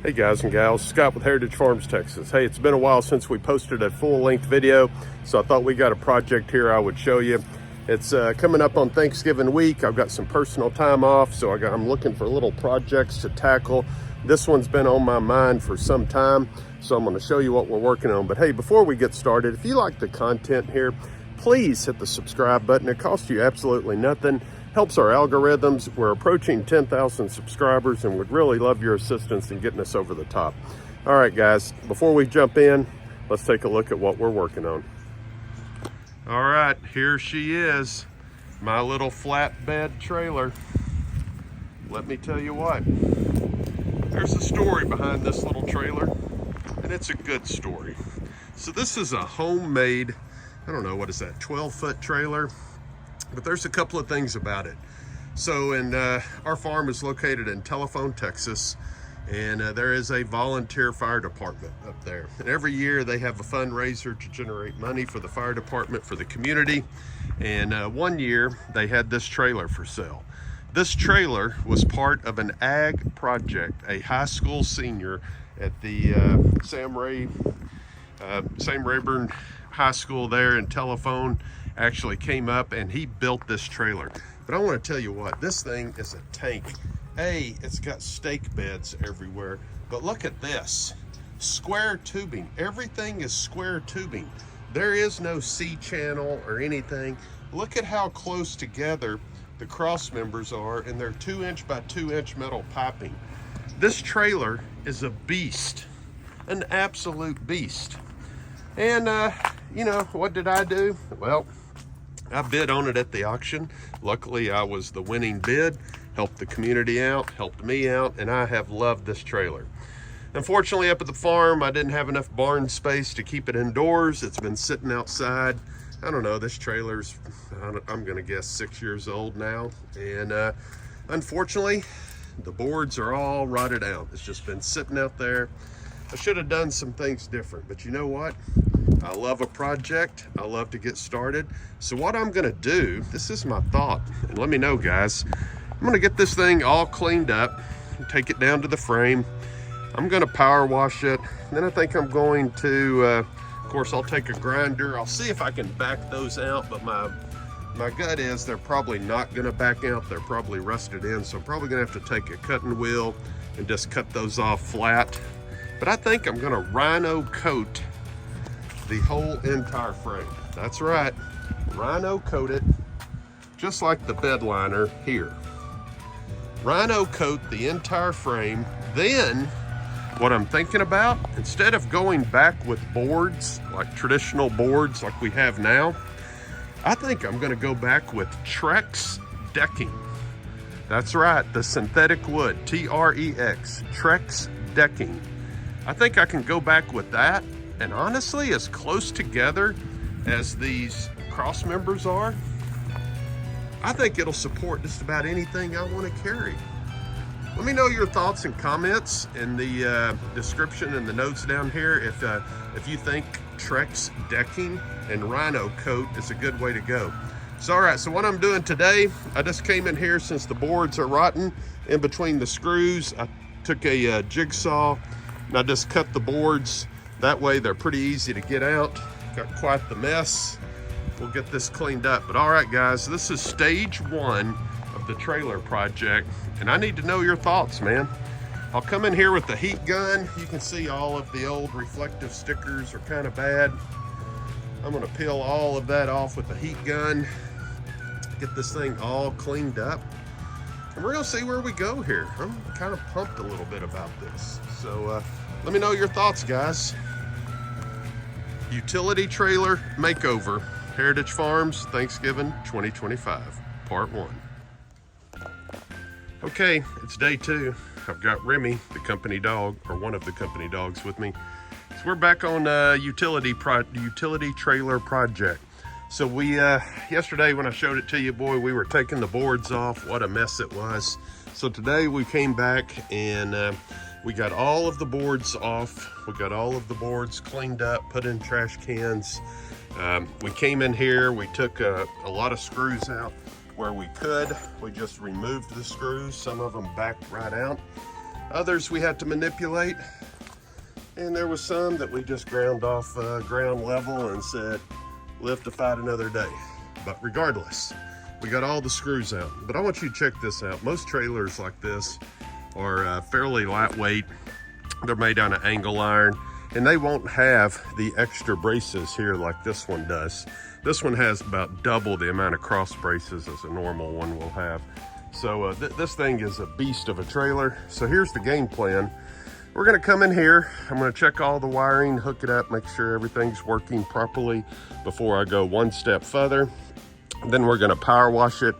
Hey guys and gals, Scott with Heritage Farms, Texas. Hey, it's been a while since we posted a full-length video, so I thought we got a project here I would show you. It's coming up on Thanksgiving week. I've got some personal time off, so I'm looking for little projects to tackle. This one's been on my mind for some time, so I'm going to show you what we're working on. But hey, before we get started, if you like the content here, please hit the subscribe button. It costs you absolutely nothing. Helps our algorithms. We're approaching 10,000 subscribers and would really love your assistance in getting us over the top. All right, guys, before we jump in, let's take a look at what we're working on. All right, here she is, my little flatbed trailer. Let me tell you what, there's a story behind this little trailer, and it's a good story. So this is a homemade, I don't know, what is that, 12-foot trailer? But there's a couple of things about it. So our farm is located in Telephone, Texas, and there is a volunteer fire department up there. And every year they have a fundraiser to generate money for the fire department, for the community. And one year they had this trailer for sale. This trailer was part of an ag project. A high school senior at the Sam Rayburn High School there in Telephone actually came up and he built this trailer. But I want to tell you what, this thing is a tank. It's got stake beds everywhere, but look at this, square tubing. Everything is square tubing. There is no C-channel or anything. Look at how close together the cross members are, and they're 2-inch by 2-inch metal piping. This trailer is a beast, an absolute beast. And you know, what did I do? Well, I bid on it at the auction. Luckily, I was the winning bid, helped the community out, helped me out, and I have loved this trailer. Unfortunately, up at the farm, I didn't have enough barn space to keep it indoors. It's been sitting outside. I don't know, this trailer's, I'm gonna guess 6 years old now. And unfortunately, the boards are all rotted out. It's just been sitting out there. I should have done some things different, but you know what? I love a project. I love to get started. So what I'm gonna do, this is my thought, and let me know, guys. I'm gonna get this thing all cleaned up, take it down to the frame. I'm gonna power wash it. And then I think I'm going to, of course, I'll take a grinder. I'll see if I can back those out, but my gut is they're probably not gonna back out. They're probably rusted in, so I'm probably gonna have to take a cutting wheel and just cut those off flat. But I think I'm gonna rhino coat the whole entire frame. That's right, rhino coat it, just like the bed liner here. Rhino coat the entire frame. Then, what I'm thinking about, instead of going back with boards, like traditional boards like we have now, I think I'm gonna go back with Trex decking. That's right, the synthetic wood, T-R-E-X, Trex decking. I think I can go back with that, and honestly, as close together as these cross members are, I think it'll support just about anything I want to carry. Let me know your thoughts and comments in the description and the notes down here if you think Trex decking and rhino coat is a good way to go. So all right, so what I'm doing today, I just came in here since the boards are rotten in between the screws. I took a jigsaw and I just cut the boards. That way they're pretty easy to get out. Got quite the mess. We'll get this cleaned up. But all right, guys, this is stage 1 of the trailer project, and I need to know your thoughts, man. I'll come in here with the heat gun. You can see all of the old reflective stickers are kind of bad. I'm gonna peel all of that off with the heat gun, get this thing all cleaned up, and we're gonna see where we go here. I'm kind of pumped a little bit about this. So let me know your thoughts, guys. Utility trailer makeover, Heritage Farms, Thanksgiving 2025, part 1. Okay, it's day 2. I've got Remy, the company dog, or one of the company dogs, with me. So we're back on utility trailer project. So we yesterday when I showed it to you, boy, we were taking the boards off. What a mess it was. So today we came back and we got all of the boards off. We got all of the boards cleaned up, put in trash cans. We came in here, we took a lot of screws out where we could. We just removed the screws, some of them backed right out. Others we had to manipulate. And there was some that we just ground off ground level and said, live to fight another day. But regardless, we got all the screws out. But I want you to check this out. Most trailers like this are fairly lightweight. They're made out of angle iron, and they won't have the extra braces here like this one does. This one has about double the amount of cross braces as a normal one will have. So this thing is a beast of a trailer. So here's the game plan. We're gonna come in here, I'm gonna check all the wiring, hook it up, make sure everything's working properly before I go one step further. Then we're gonna power wash it,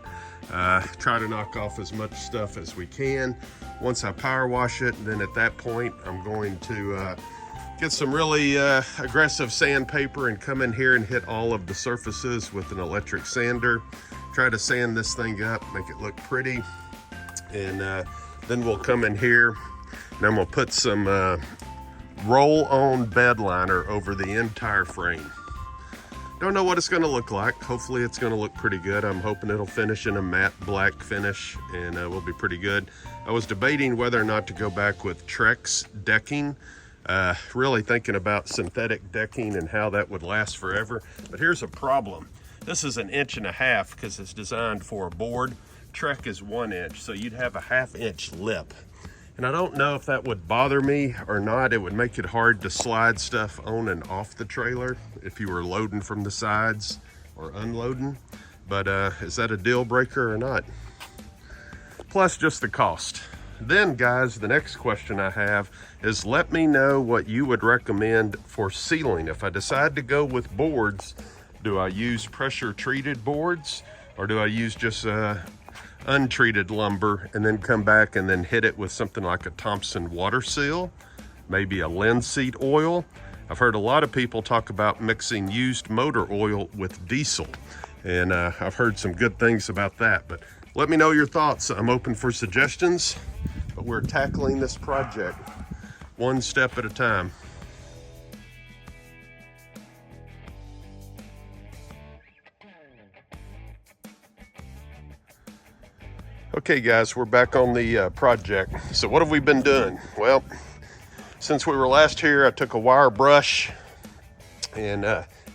try to knock off as much stuff as we can. Once I power wash it, then at that point, I'm going to get some really aggressive sandpaper and come in here and hit all of the surfaces with an electric sander. Try to sand this thing up, make it look pretty. And then we'll come in here and I'm gonna put some roll-on bed liner over the entire frame. Don't know what it's gonna look like. Hopefully it's gonna look pretty good. I'm hoping it'll finish in a matte black finish and will be pretty good. I was debating whether or not to go back with Trex decking. Really thinking about synthetic decking and how that would last forever. But here's a problem. This is 1.5 inches because it's designed for a board. Trex is 1 inch, so you'd have a 1/2 inch lip. And I don't know if that would bother me or not. It would make it hard to slide stuff on and off the trailer if you were loading from the sides or unloading. But is that a deal breaker or not? Plus just the cost. Then guys, the next question I have is let me know what you would recommend for sealing. If I decide to go with boards, do I use pressure treated boards or do I use just untreated lumber and then come back and then hit it with something like a Thompson water seal, maybe a linseed oil? I've heard a lot of people talk about mixing used motor oil with diesel, and I've heard some good things about that. But let me know your thoughts. I'm open for suggestions, but we're tackling this project one step at a time. Okay guys, we're back on the project. So what have we been doing? Well, since we were last here, I took a wire brush and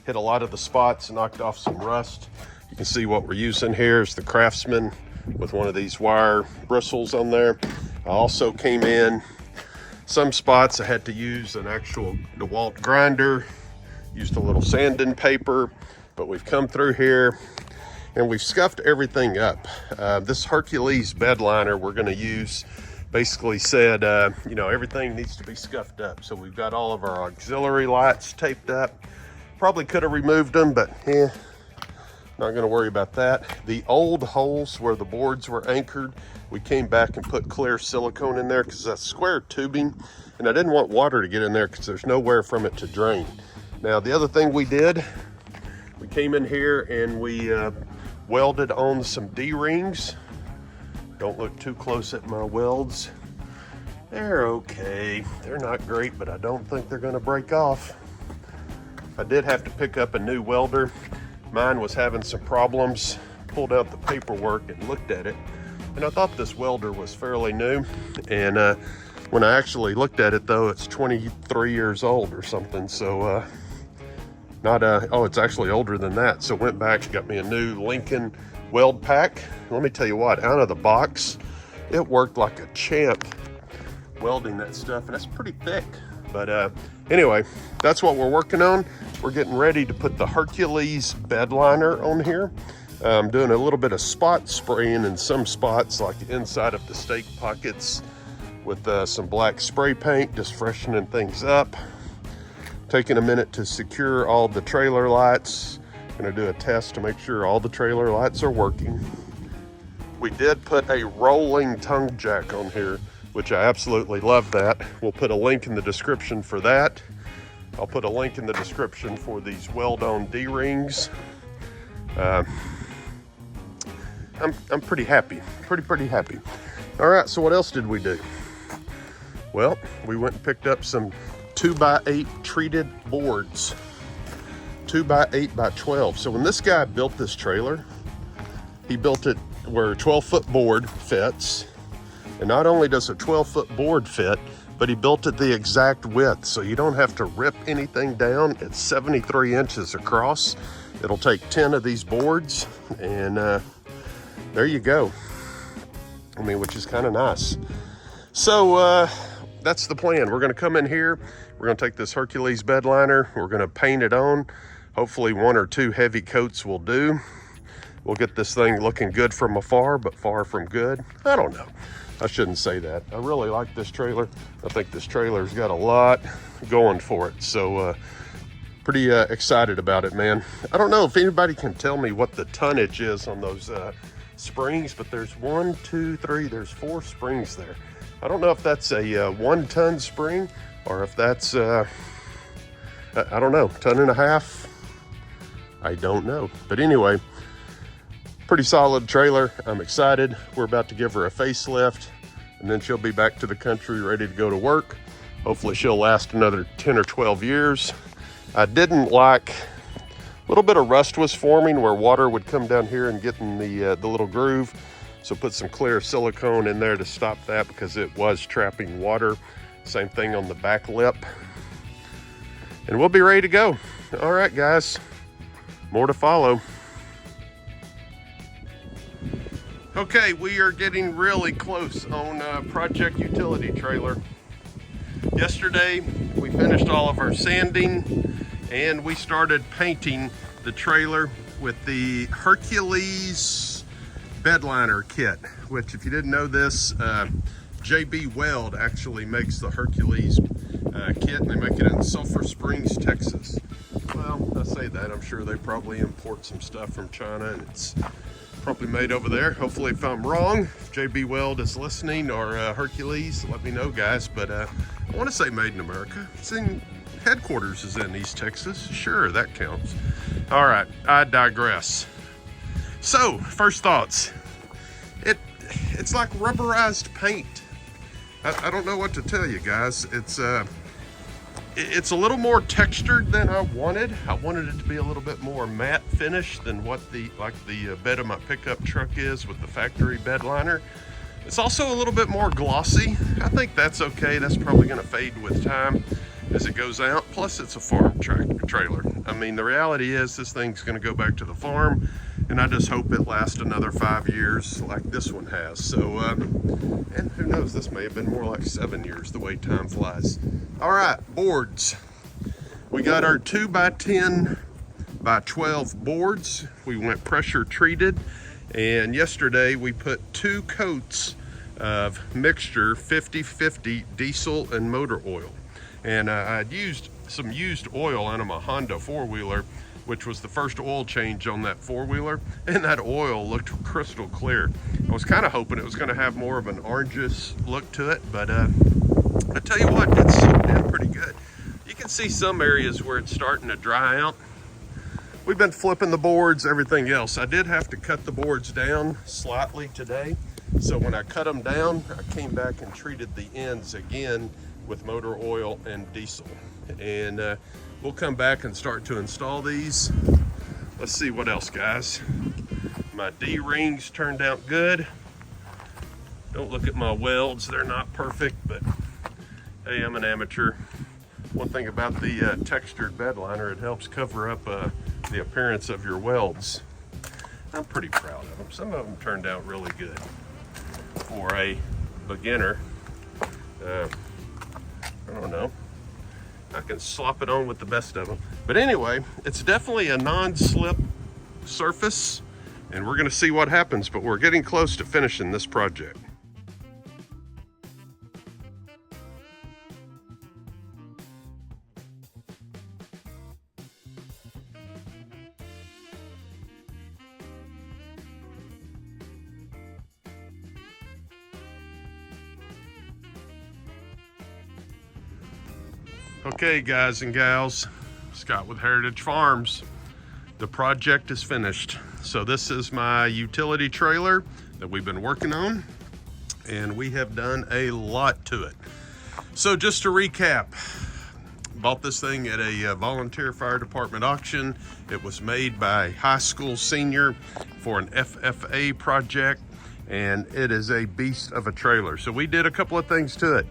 hit a lot of the spots, knocked off some rust. You can see what we're using here is the Craftsman with one of these wire bristles on there. I also came in some spots I had to use an actual DeWalt grinder, used a little sanding paper, but we've come through here and we've scuffed everything up. This Hercules bed liner we're gonna use basically said, you know, everything needs to be scuffed up. So we've got all of our auxiliary lights taped up. Probably could have removed them, but not gonna worry about that. The old holes where the boards were anchored, we came back and put clear silicone in there because that's square tubing, and I didn't want water to get in there because there's nowhere from it to drain. Now, the other thing we did, we came in here and we welded on some D-rings. Don't look too close at my welds. They're okay. They're not great, but I don't think they're gonna break off. I did have to pick up a new welder. Mine was having some problems. Pulled out the paperwork and looked at it, and I thought this welder was fairly new. And when I actually looked at it though, it's 23 years old or something. So oh, it's actually older than that. So went back, got me a new Lincoln weld pack. Let me tell you what, out of the box, it worked like a champ welding that stuff, and that's pretty thick. But anyway, that's what we're working on. We're getting ready to put the Hercules bed liner on here. I'm doing a little bit of spot spraying in some spots, like inside of the stake pockets with some black spray paint, just freshening things up. Taking a minute to secure all the trailer lights. Gonna do a test to make sure all the trailer lights are working. We did put a rolling tongue jack on here, which I absolutely love that. We'll put a link in the description for that. I'll put a link in the description for these weld-on D-rings. I'm pretty happy, pretty happy. All right, so what else did we do? Well, we went and picked up some 2x8 treated boards, 2x8x12. So when this guy built this trailer, he built it where a 12-foot board fits, And not only does a 12-foot board fit, but he built it the exact width, so you don't have to rip anything down. It's 73 inches across. It'll take 10 of these boards, and there you go. I mean, which is kind of nice. So that's the plan. We're gonna come in here, we're gonna take this Hercules bed liner, we're gonna paint it on. Hopefully 1 or 2 heavy coats will do. We'll get this thing looking good from afar, but far from good. I don't know. I shouldn't say that. I really like this trailer. I think this trailer's got a lot going for it. So pretty excited about it, man. I don't know if anybody can tell me what the tonnage is on those springs, but there's 1, 2, 3, there's 4 springs there. I don't know if that's a 1-ton spring or if that's, I don't know, 1.5 tons. I don't know. But anyway, pretty solid trailer. I'm excited. We're about to give her a facelift, and then she'll be back to the country ready to go to work. Hopefully she'll last another 10 or 12 years. I didn't like, a little bit of rust was forming where water would come down here and get in the little groove. So put some clear silicone in there to stop that because it was trapping water. Same thing on the back lip. And we'll be ready to go. All right, guys, more to follow. Okay, we are getting really close on Project Utility Trailer. Yesterday, we finished all of our sanding and we started painting the trailer with the Hercules bed liner kit, which if you didn't know this, JB Weld actually makes the Hercules kit, and they make it in Sulphur Springs, Texas. Well, I say that, I'm sure they probably import some stuff from China and it's probably made over there. Hopefully, if I'm wrong, if JB Weld is listening or Hercules, let me know, guys. But I want to say made in America. It's in, headquarters is in East Texas. Sure, that counts. All right, I digress. So, first thoughts. It's like rubberized paint. I don't know what to tell you, guys. It's a little more textured than I wanted. I wanted it to be a little bit more matte finish than what the bed of my pickup truck is with the factory bed liner. It's also a little bit more glossy. I think that's okay. That's probably going to fade with time as it goes out. Plus, it's a farm trailer. I mean, the reality is this thing's going to go back to the farm, and I just hope it lasts another 5 years like this one has. So, and who knows, this may have been more like 7 years, the way time flies. All right, boards. We got our 2x10 by 12 boards. We went pressure treated, and yesterday we put 2 coats of mixture 50-50 diesel and motor oil. And I'd used some used oil out of my Honda 4-wheeler, which was the first oil change on that 4-wheeler, and that oil looked crystal clear. I was kind of hoping it was going to have more of an orangish look to it, but I tell you what, it's soaked in pretty good. You can see some areas where it's starting to dry out. We've been flipping the boards, everything else. I did have to cut the boards down slightly today, so when I cut them down, I came back and treated the ends again with motor oil and diesel. And we'll come back and start to install these. Let's see what else, guys. My D-rings turned out good. Don't look at my welds, they're not perfect, but hey, I'm an amateur. One thing about the textured bed liner, it helps cover up the appearance of your welds. I'm pretty proud of them. Some of them turned out really good for a beginner. I don't know. I can slop it on with the best of them. But anyway, it's definitely a non-slip surface, and we're gonna see what happens, but we're getting close to finishing this project. Okay, guys and gals, Scott with Heritage Farms. The project is finished. So this is my utility trailer that we've been working on, and we have done a lot to it. So just to recap, bought this thing at a volunteer fire department auction. It was made by a high school senior for an FFA project, and it is a beast of a trailer. So we did a couple of things to it.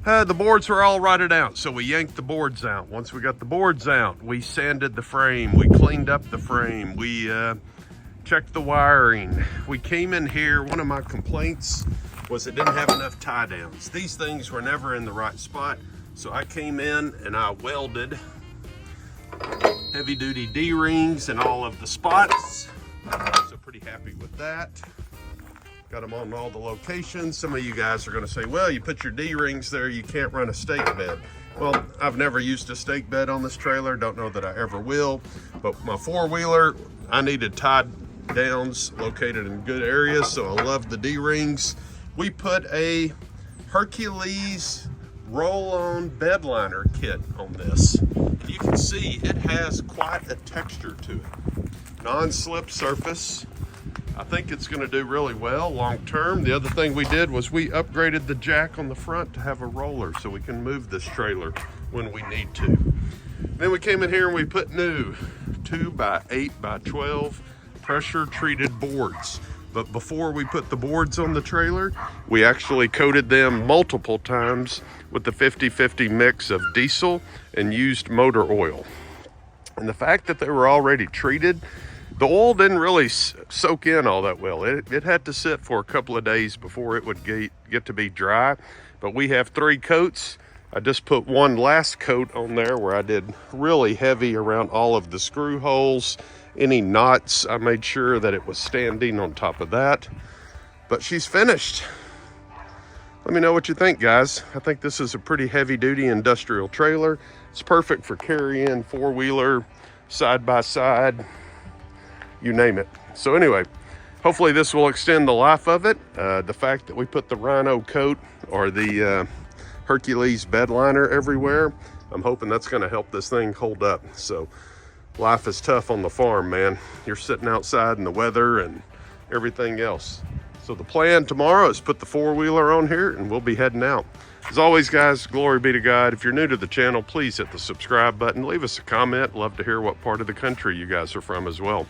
The boards were all rotted out, so we yanked the boards out. Once we got the boards out, we sanded the frame, we cleaned up the frame, we checked the wiring. We came in here, one of my complaints was it didn't have enough tie downs. These things were never in the right spot, so I came in and I welded heavy duty D-rings in all of the spots. So pretty happy with that. Got them on all the locations. Some of you guys are going to say, well, you put your D-rings there, you can't run a stake bed. Well, I've never used a stake bed on this trailer. Don't know that I ever will. But my four-wheeler, I needed tie downs located in good areas, so I love the D-rings. We put a Hercules roll-on bed liner kit on this. You can see it has quite a texture to it. Non-slip surface. I think it's going to do really well long term. The other thing we did was we upgraded the jack on the front to have a roller so we can move this trailer when we need to. Then we came in here and we put new 2x8x12 pressure treated boards. But before we put the boards on the trailer, we actually coated them multiple times with the 50-50 mix of diesel and used motor oil. And the fact that they were already treated, the oil didn't really soak in all that well. It had to sit for a couple of days before it would get to be dry. But we have 3 coats. I just put one last coat on there where I did really heavy around all of the screw holes. Any knots, I made sure that it was standing on top of that. But she's finished. Let me know what you think, guys. I think this is a pretty heavy-duty industrial trailer. It's perfect for carrying, four-wheeler, side-by-side, you name it. So anyway, hopefully this will extend the life of it. The fact that we put the Rhino coat or the Hercules bed liner everywhere, I'm hoping that's going to help this thing hold up. So life is tough on the farm, man. You're sitting outside in the weather and everything else. So the plan tomorrow is put the four-wheeler on here and we'll be heading out. As always, guys, glory be to God. If you're new to the channel, please hit the subscribe button. Leave us a comment. Love to hear what part of the country you guys are from as well.